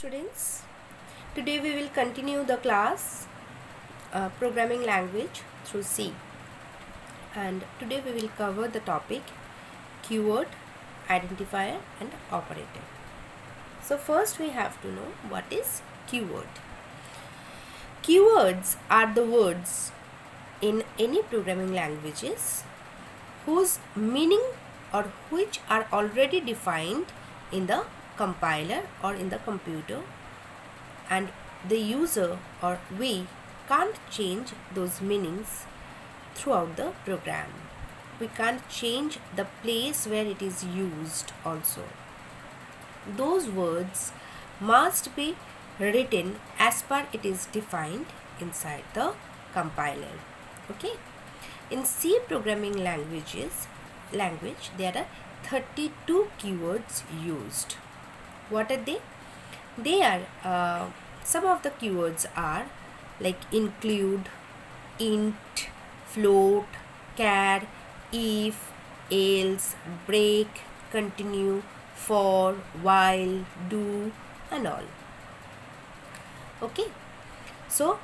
students. Today we will continue the class programming language through C, and today we will cover the topic keyword, identifier and operator. So first we have to know what is keyword. Keywords are the words in any programming languages whose meaning or which are already defined in the compiler or in the computer, and the user or we can't change those meanings throughout the program. We can't change the place where it is used also. Those words must be written as per it is defined inside the compiler. Okay. In C programming language there are 32 keywords used. What are they? They are some of the keywords are like include, int, float, char, if, else, break, continue, for, while, do and all. Okay, so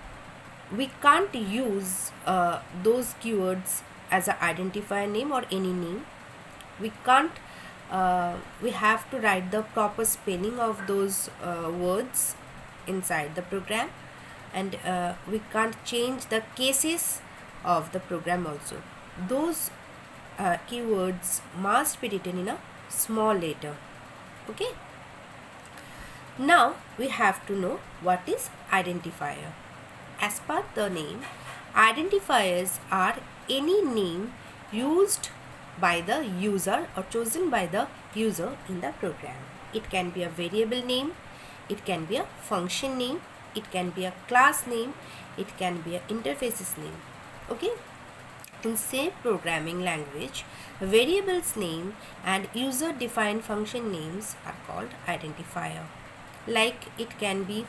we can't use those keywords as an identifier name or any name. We can't we have to write the proper spelling of those words inside the program, and we can't change the cases of the program also. Those keywords must be written in a small letter. Okay, now we have to know what is identifier. As per the name, identifiers are any name used by the user or chosen by the user in the program. It can be a variable name, it can be a function name, it can be a class name, it can be an interfaces name. Okay, in C programming language, variables name and user defined function names are called identifier. Like it can be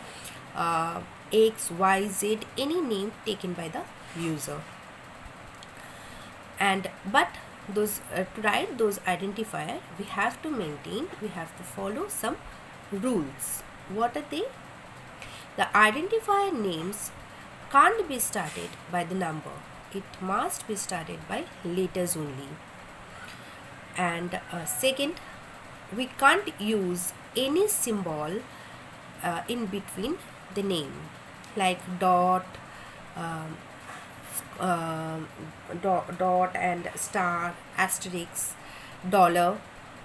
X, Y, Z, any name taken by the user. And but those to write those identifier, we have to follow some rules. What are they? The identifier names can't be started by the number. It must be started by letters only. And second, we can't use any symbol in between the name, like dot and star, asterisk, dollar.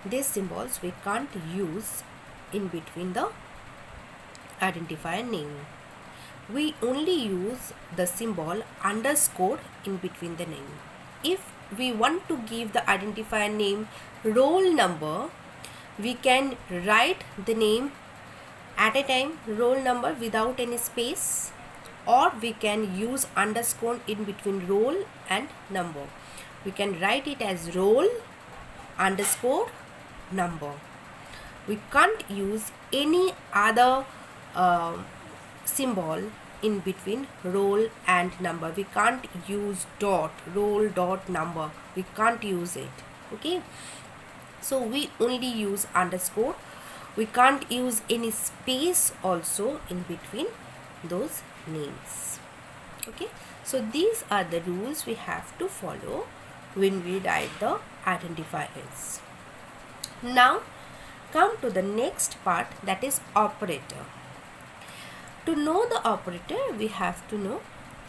These symbols we can't use in between the identifier name. We only use the symbol underscore in between the name. If we want to give the identifier name roll number, we can write the name at a time, roll number, without any space, or we can use underscore in between roll and number. We can write it as roll underscore number. We can't use any other symbol in between roll and number. We can't use dot, roll dot number. We can't use it. Okay, so we only use underscore. We can't use any space also in between those names. Okay, so these are the rules we have to follow when we write the identifiers. Now come to the next part, that is operator. To know the operator, we have to know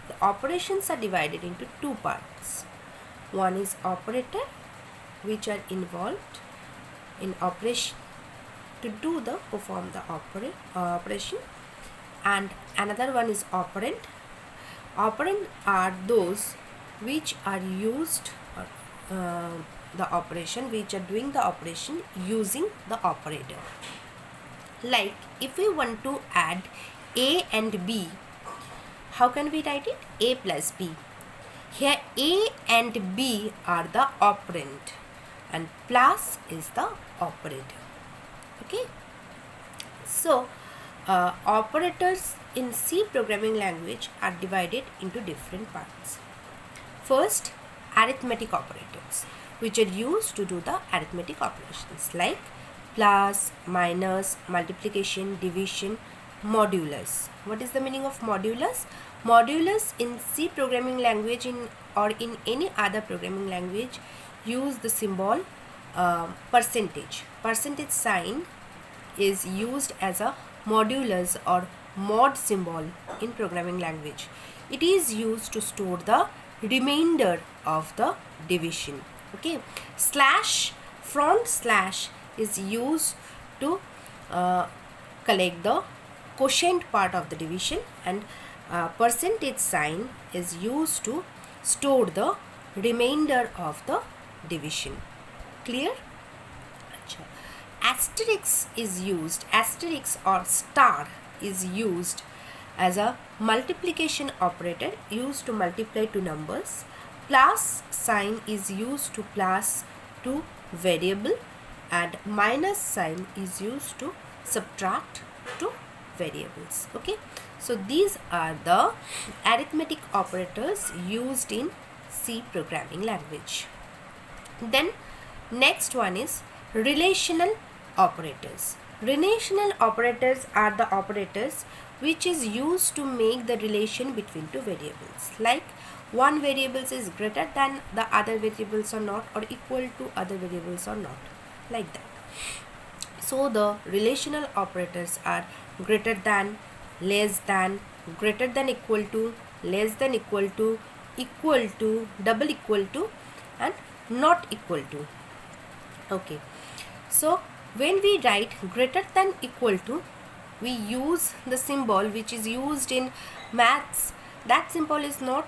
the operations are divided into two parts. One is operator, which are involved in operation to perform the operation, and another one is operand. Operand are those which are used the operation, which are doing the operation using the operator. Like if we want to add A and B, how can we write it? A plus B. Here A and B are the operand and plus is the operator. Okay, so operators in C programming language are divided into different parts. First, arithmetic operators, which are used to do the arithmetic operations, like plus, minus, multiplication, division, modulus. What is the meaning of modulus? Modulus in C programming language or in any other programming language use the symbol percentage. Percentage sign is used as a modulus or mod symbol in programming language. It is used to store the remainder of the division. Okay, slash, front slash is used to collect the quotient part of the division, and percentage sign is used to store the remainder of the division. Clear? Achha. Asterisk is used, asterisk or star is used as a multiplication operator used to multiply two numbers. Plus sign is used to plus two variable, and minus sign is used to subtract two variables. Okay, so these are the arithmetic operators used in C programming language. Then next one is relational operators. Relational operators are the operators which is used to make the relation between two variables, like one variable is greater than the other variables or not, or equal to other variables or not, like that. So the relational operators are greater than, less than, greater than equal to, less than equal to, double equal to, and not equal to. Okay, so when we write greater than equal to, we use the symbol which is used in maths. That symbol is not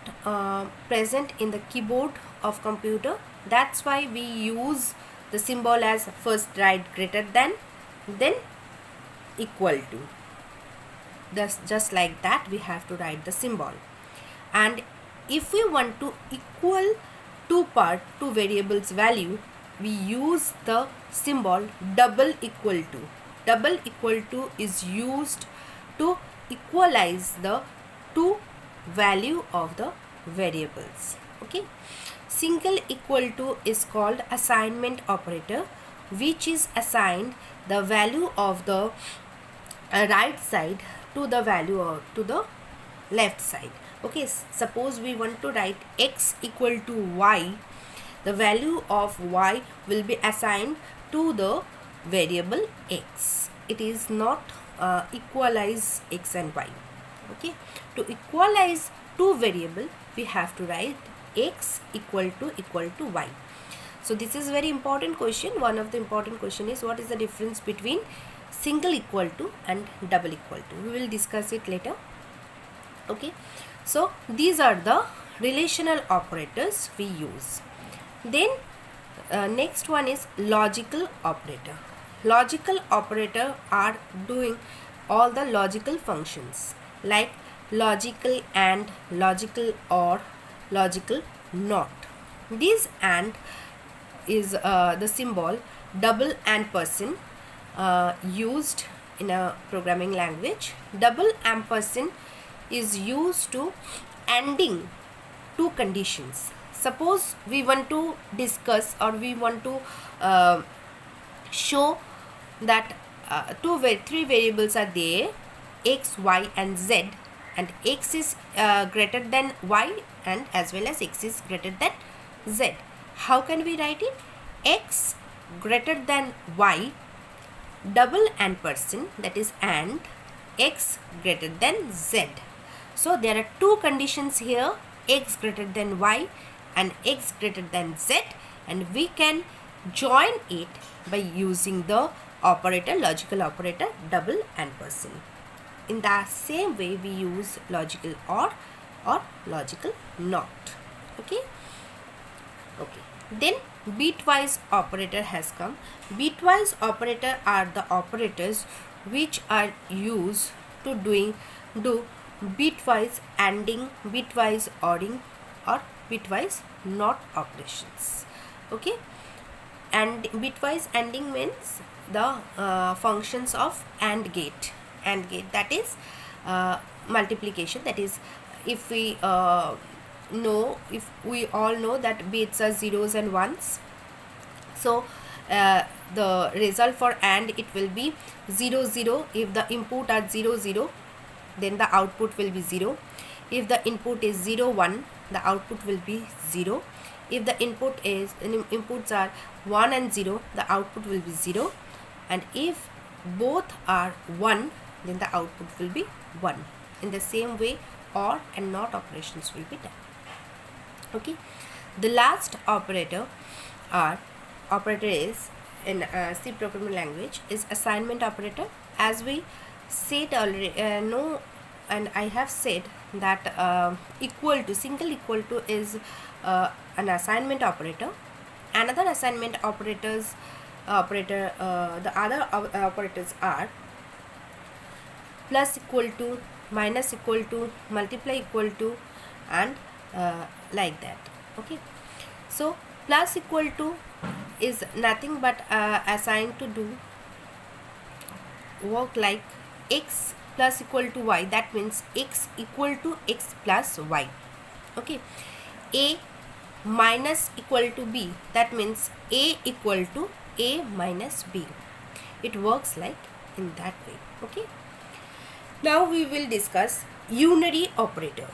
present in the keyboard of computer. That's why we use the symbol as first write greater than, then equal to. Thus, just like that we have to write the symbol. And if we want to equal two variables value, we use the symbol double equal to. Double equal to is used to equalize the two value of the variables. Okay, single equal to is called assignment operator, which is assigned the value of the right side to the value or to the left side. Okay, suppose we want to write x equal to y, the value of y will be assigned to the variable x. It is not equalize x and y. Okay, to equalize two variable we have to write x equal to y. So this is very important question. One of the important question is what is the difference between single equal to and double equal to. We will discuss it later. Okay, so these are the relational operators we use. Then next one is logical operator. Logical operator are doing all the logical functions like logical and, logical or, logical not. This and is the symbol double ampersand used in a programming language. Double ampersand is used to ANDing two conditions. Suppose we want to discuss or we want to show that three variables are there, x, y and z, and x is greater than y and as well as x is greater than z. How can we write it? X greater than y, double ampersand, that is and, x greater than z. So there are two conditions here, x greater than y and x greater than z, and we can join it by using the operator, logical operator double ampersand. In the same way we use logical or logical not. Okay. Then bitwise operator has come. Bitwise operator are the operators which are used to do bitwise ANDing, bitwise ORing or bitwise NOT operations. Okay, and bitwise ANDing means the functions of AND gate. AND gate, that is multiplication. That is, if we all know that bits are zeros and ones, so the result for AND, it will be 0 0. If the input are 0 0, then the output will be 0. If the input is 0 1, the output will be 0. If the inputs are 1 and 0, the output will be 0. And if both are 1, then the output will be 1. In the same way, OR and NOT operations will be done. Okay. The last operator is in C programming language is assignment operator. As we said already, and I have said that equal to, single equal to is an assignment operator. Another assignment the other operators are plus equal to, minus equal to, multiply equal to, and like that. Okay, so plus equal to is nothing but assigned to do work like x plus equal to y. That means x equal to x plus y. Okay, a minus equal to b, that means a equal to a minus b. It works like in that way. Okay, now we will discuss unary operator.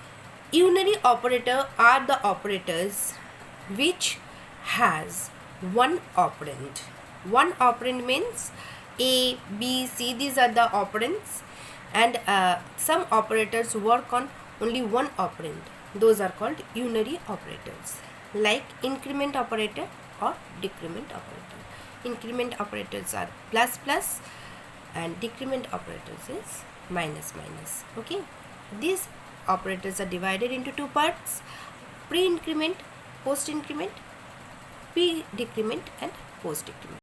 Unary operator are the operators which has one operand. One operand means a, b, c, these are the operands, and some operators work on only one operand. Those are called unary operators, like increment operator or decrement operator. Increment operators are plus plus and decrement operators is minus minus. Okay, these operators are divided into two parts: pre-increment, post-increment, pre-decrement and post-decrement.